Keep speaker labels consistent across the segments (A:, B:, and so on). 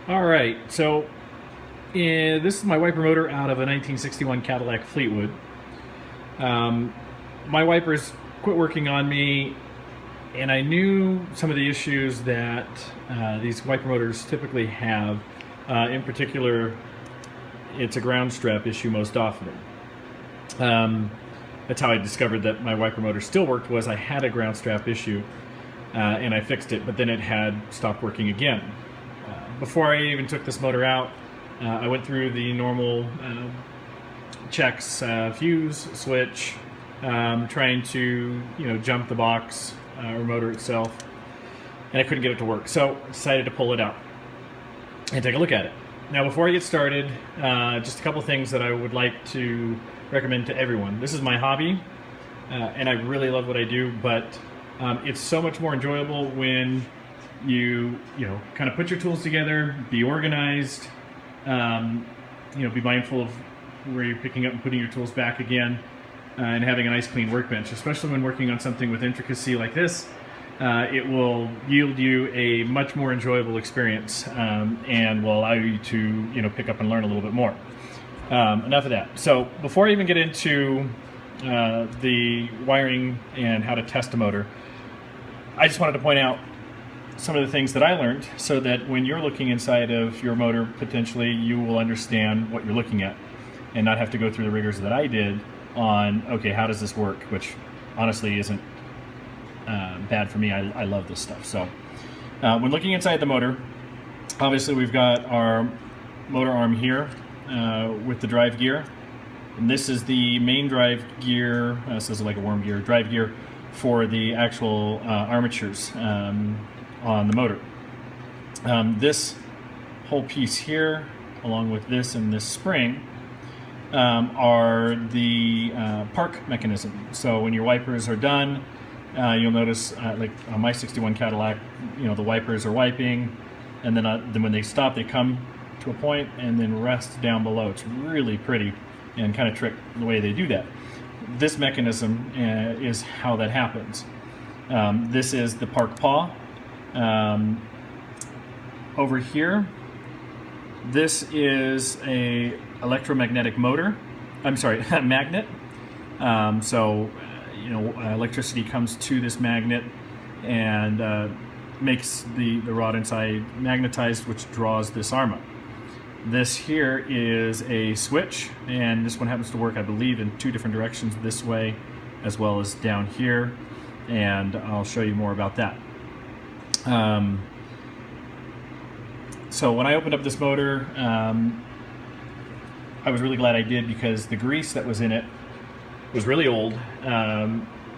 A: All right, so this is my wiper motor out of a 1961 Cadillac Fleetwood. Um, my wipers quit working on me, and I knew some of the issues that these wiper motors typically have. In particular, it's a ground strap issue most often. That's how I discovered that my wiper motor still worked, was I had a ground strap issue, and I fixed it, but then it had stopped working again. Before I even took this motor out, I went through the normal checks, fuse, switch, trying to jump the box or motor itself, and I couldn't get it to work. So I decided to pull it out and take a look at it. Now, before I get started, just a couple things that I would like to recommend to everyone. This is my hobby, and I really love what I do, but it's so much more enjoyable when you kind of put your tools together, be organized, be mindful of where you're picking up and putting your tools back again, and having a nice clean workbench, especially when working on something with intricacy like this. It will yield you a much more enjoyable experience, and will allow you to pick up and learn a little bit more. Enough of that. So before I even get into the wiring and how to test a motor, I just wanted to point out some of the things that I learned, so that when you're looking inside of your motor, potentially you will understand what you're looking at and not have to go through the rigors that I did on, okay, how does this work, which honestly isn't bad for me. I love this stuff. So when looking inside the motor, obviously we've got our motor arm here with the drive gear, and this is the main drive gear. This is like a worm gear, drive gear for the actual armatures on the motor. This whole piece here, along with this and this spring, are the park mechanism. So when your wipers are done, you'll notice, like on my 61 Cadillac, the wipers are wiping, and then when they stop, they come to a point and then rest down below. It's really pretty and kind of trick the way they do that. This mechanism is how that happens. This is the park paw. Over here, this is a electromagnetic motor. I'm sorry, a magnet. Electricity comes to this magnet and makes the rod inside magnetized, which draws this arm up. This here is a switch, and this one happens to work, I believe, in two different directions, this way as well as down here, and I'll show you more about that. So when I opened up this motor, I was really glad I did, because the grease that was in it was really old,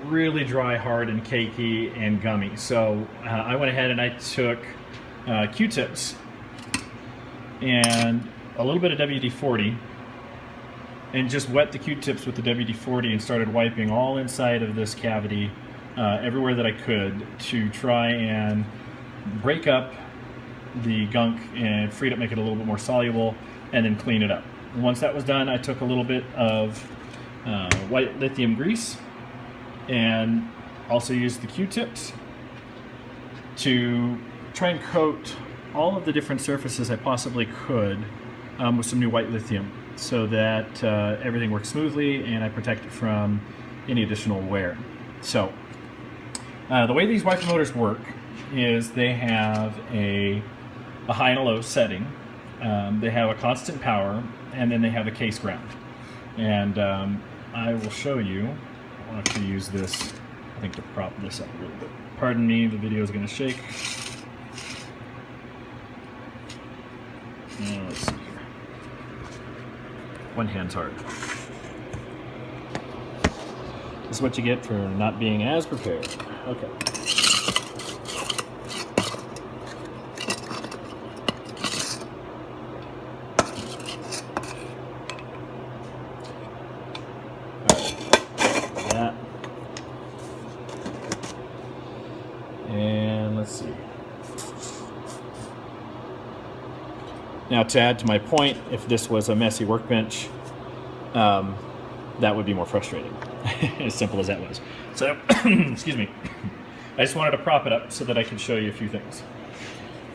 A: really dry, hard, and cakey and gummy. So I went ahead and I took Q-tips and a little bit of WD-40 and just wet the Q-tips with the WD-40 and started wiping all inside of this cavity, everywhere that I could, to try and break up the gunk and free it up, make it a little bit more soluble, and then clean it up. And once that was done, I took a little bit of white lithium grease and also used the Q-tips to try and coat all of the different surfaces I possibly could with some new white lithium, so that everything works smoothly and I protect it from any additional wear. So the way these wiper motors work is they have a high and a low setting. They have a constant power, and then they have a case ground. And I will show you. I'll actually use this, I think, to prop this up a little bit. Pardon me, the video is going to shake. Let's see here. One hand's hard. This is what you get for not being as prepared. Okay. And let's see. Now, to add to my point, if this was a messy workbench, that would be more frustrating. As simple as that was. So, excuse me. I just wanted to prop it up so that I can show you a few things.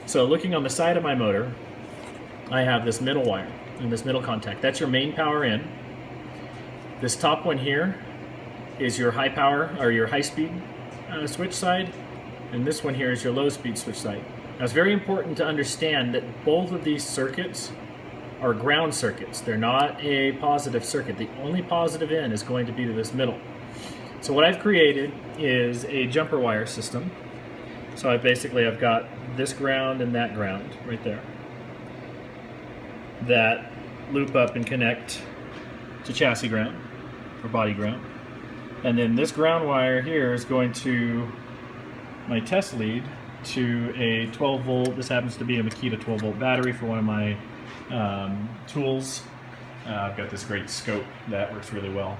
A: So, looking on the side of my motor, I have this middle wire and this middle contact. That's your main power in. This top one here is your high power or your high speed switch side, and this one here is your low speed switch side. Now it's very important to understand that both of these circuits are ground circuits. They're not a positive circuit. The only positive in is going to be to this middle. So what I've created is a jumper wire system. So I've got this ground and that ground right there that loop up and connect to chassis ground or body ground. And then this ground wire here is going to my test lead to a 12 volt. This happens to be a Makita 12 volt battery for one of my tools. I've got this great scope that works really well.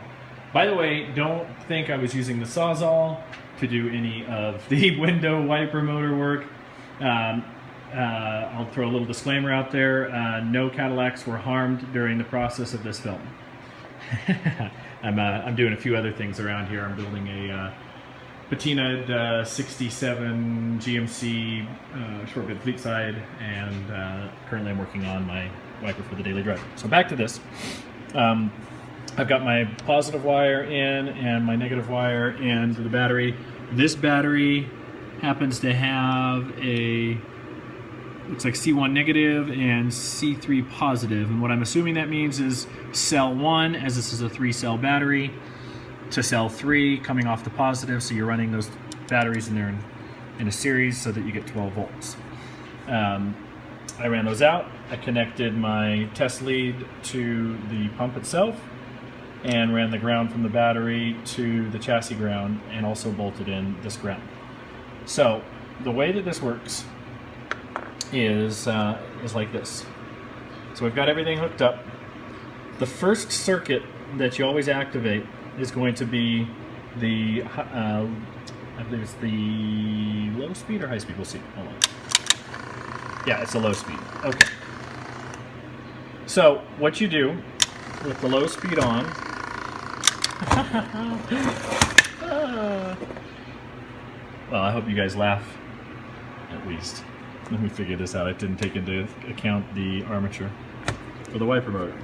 A: By the way, don't think I was using the Sawzall to do any of the window wiper motor work. I'll throw a little disclaimer out there. No Cadillacs were harmed during the process of this film. I'm doing a few other things around here. I'm building a patinaed 67 GMC short bed fleet side, and currently I'm working on my wiper for the daily driver. So back to this. I've got my positive wire in and my negative wire in to the battery. This battery happens to have a, looks like C1 negative and C3 positive, and what I'm assuming that means is cell 1, as this is a 3-cell battery, to cell 3 coming off the positive, so you're running those batteries in there in a series so that you get 12 volts. I ran those out. I connected my test lead to the pump itself and ran the ground from the battery to the chassis ground, and also bolted in this ground. So the way that this works is like this. So we've got everything hooked up. The first circuit that you always activate is going to be the, I believe it's the low speed or high speed, we'll see, hold on. Yeah, it's a low speed, okay. So what you do with the low speed on, well, I hope you guys laugh, at least. Let me figure this out. I didn't take into account the armature for the wiper motor.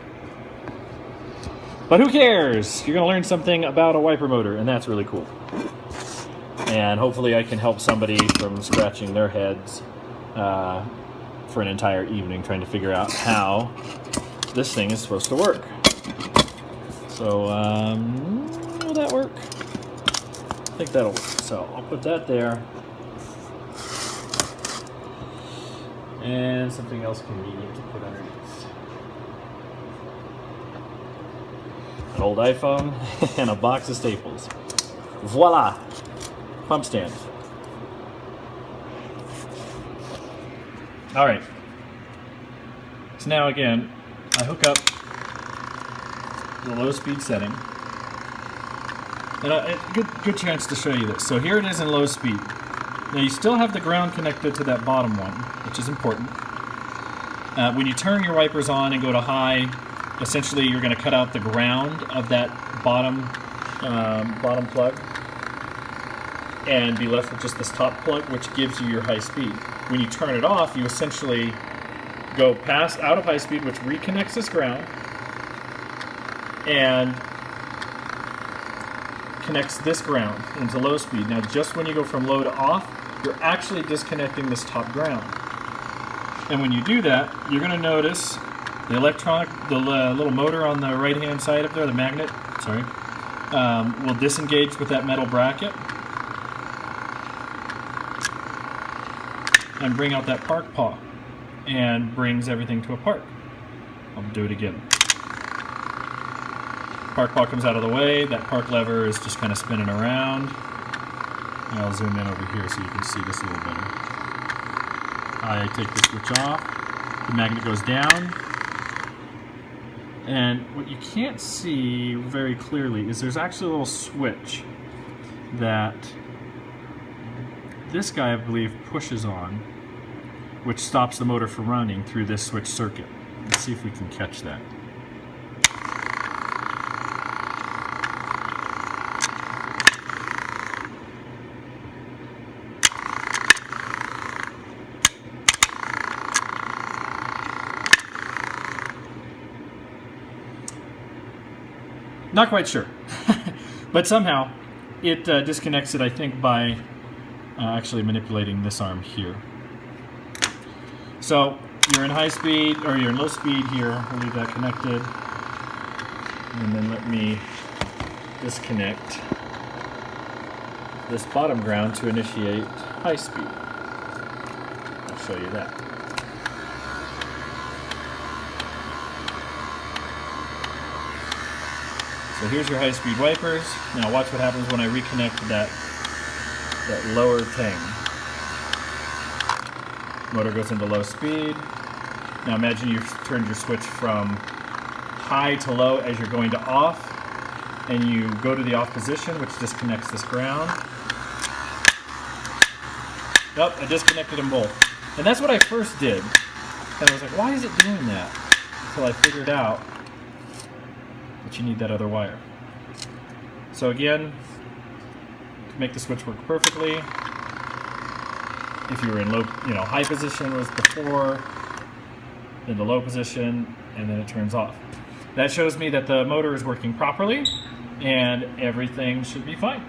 A: But who cares? You're going to learn something about a wiper motor, and that's really cool. And hopefully I can help somebody from scratching their heads for an entire evening trying to figure out how this thing is supposed to work. So, will that work? I think that'll work. So I'll put that there. And something else convenient to put underneath. An old iPhone and a box of staples. Voila! Pump stand. Alright. So now again, I hook up the low speed setting. And a good chance to show you this. So here it is in low speed. Now you still have the ground connected to that bottom one, which is important. When you turn your wipers on and go to high, essentially you're going to cut out the ground of that bottom plug and be left with just this top plug, which gives you your high speed. When you turn it off, you essentially go out of high speed, which reconnects this ground and connects this ground into low speed. Now just when you go from low to off, you're actually disconnecting this top ground. And when you do that, you're going to notice the little motor on the right hand side up there, the magnet, sorry, will disengage with that metal bracket and bring out that park paw and brings everything to a park. I'll do it again. Park paw comes out of the way, that park lever is just kind of spinning around. And I'll zoom in over here so you can see this a little better. I take the switch off, the magnet goes down, and what you can't see very clearly is there's actually a little switch that this guy, I believe, pushes on, which stops the motor from running through this switch circuit. Let's see if we can catch that. Not quite sure. But somehow it disconnects it, I think, by actually manipulating this arm here. So you're in high speed, or you're in low speed here. We'll leave that connected. And then let me disconnect this bottom ground to initiate high speed. I'll show you that. So here's your high-speed wipers. Now watch what happens when I reconnect that lower thing. Motor goes into low speed. Now imagine you've turned your switch from high to low as you're going to off, and you go to the off position, which disconnects this ground. Oh, I disconnected them both. And that's what I first did. And I was like, why is it doing that? Until I figured out that you need that other wire. So again, to make the switch work perfectly, if you were in low, high position was before, then the low position, and then it turns off. That shows me that the motor is working properly, and everything should be fine.